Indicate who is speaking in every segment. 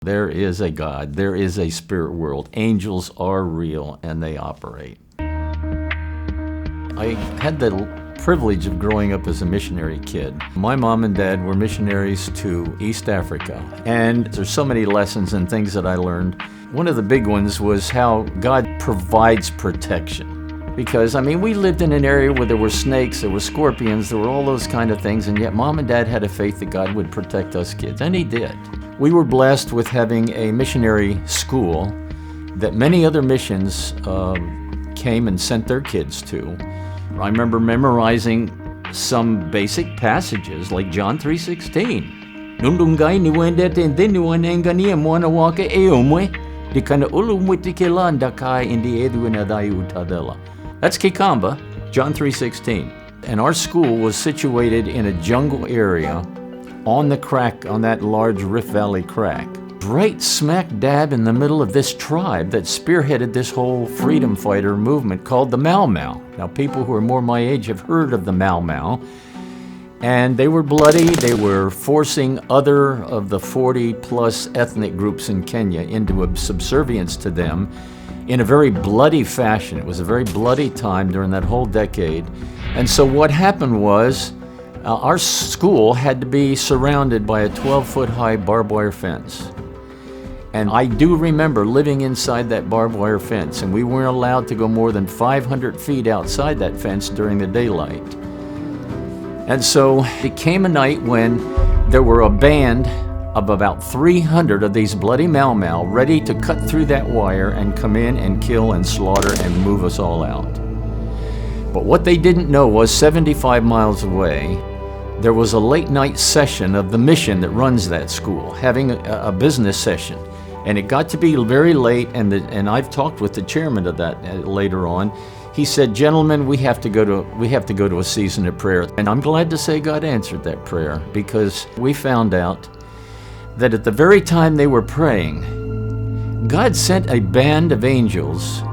Speaker 1: There is a God. There is a spirit world. Angels are real and they operate. I had the privilege of growing up as a missionary kid. My mom and dad were missionaries to East Africa, and there's so many lessons and things that I learned. One of the big ones was how God provides protection. Because, we lived in an area where there were snakes, there were scorpions, there were all those kind of things, and yet Mom and Dad had a faith that God would protect us kids, and He did. We were blessed with having a missionary school that many other missions came and sent their kids to. I remember memorizing some basic passages like John 3:16. Nundungai ni wendete ndeni wanengania mwana wake eomwe dikana ulumwitikilanda kai indi edwina dai utadela. That's Kikamba, John 3:16. And our school was situated in a jungle area on the crack, on that large Rift Valley crack. Right smack dab in the middle of this tribe that spearheaded this whole freedom fighter movement called the Mau Mau. Now, people who are more my age have heard of the Mau Mau. And they were bloody. They were forcing other of the 40-plus ethnic groups in Kenya into a subservience to them in a very bloody fashion. It was a very bloody time during that whole decade. And so what happened was our school had to be surrounded by a 12-foot-high barbed wire fence. And I do remember living inside that barbed wire fence, and we weren't allowed to go more than 500 feet outside that fence during the daylight. And so it came a night when there were a band of about 300 of these bloody Mau Mau ready to cut through that wire and come in and kill and slaughter and move us all out. But what they didn't know was 75 miles away, there was a late night session of the mission that runs that school, having a business session. And it got to be very late, and I've talked with the chairman of that later on. He said, "Gentlemen, we have to go to a season of prayer." And I'm glad to say God answered that prayer, because we found out that at the very time they were praying, God sent a band of angels,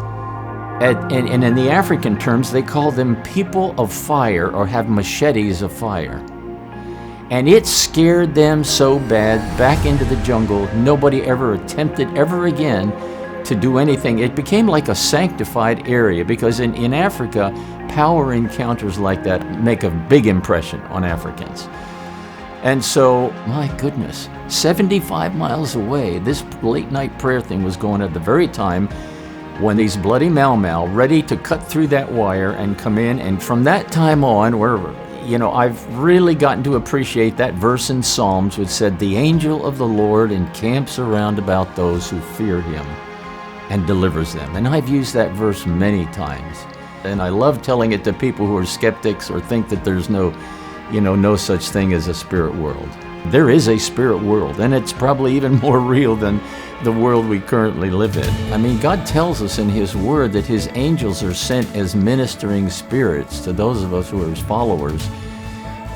Speaker 1: and in the African terms, they call them people of fire, or have machetes of fire. And it scared them so bad back into the jungle, nobody ever attempted ever again to do anything. It became like a sanctified area, because in Africa, power encounters like that make a big impression on Africans. And so, my goodness, 75 miles away, this late night prayer thing was going at the very time when these bloody Mau Mau ready to cut through that wire and come in. And from that time on, I've really gotten to appreciate that verse in Psalms which said, "The angel of the Lord encamps around about those who fear Him and delivers them." And I've used that verse many times. And I love telling it to people who are skeptics or think that there's no such thing as a spirit world. There is a spirit world, and it's probably even more real than the world we currently live in. God tells us in His Word that His angels are sent as ministering spirits to those of us who are His followers.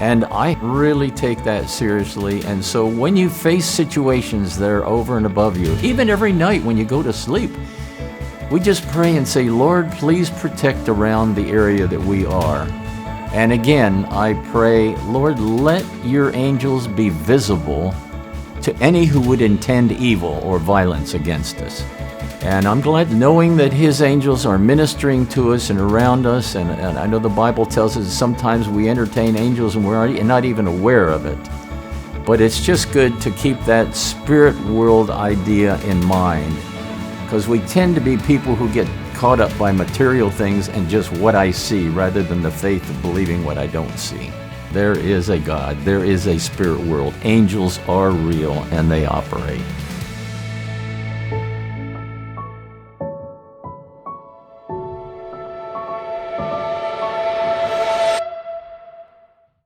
Speaker 1: And I really take that seriously. And so when you face situations that are over and above you, even every night when you go to sleep, we just pray and say, "Lord, please protect around the area that we are." And again, I pray, "Lord, let your angels be visible to any who would intend evil or violence against us." And I'm glad knowing that His angels are ministering to us and around us. And I know the Bible tells us sometimes we entertain angels and we're not even aware of it. But it's just good to keep that spirit world idea in mind, because we tend to be people who get caught up by material things and just what I see, rather than the faith of believing what I don't see. There is a God. There is a spirit world. Angels are real and they operate.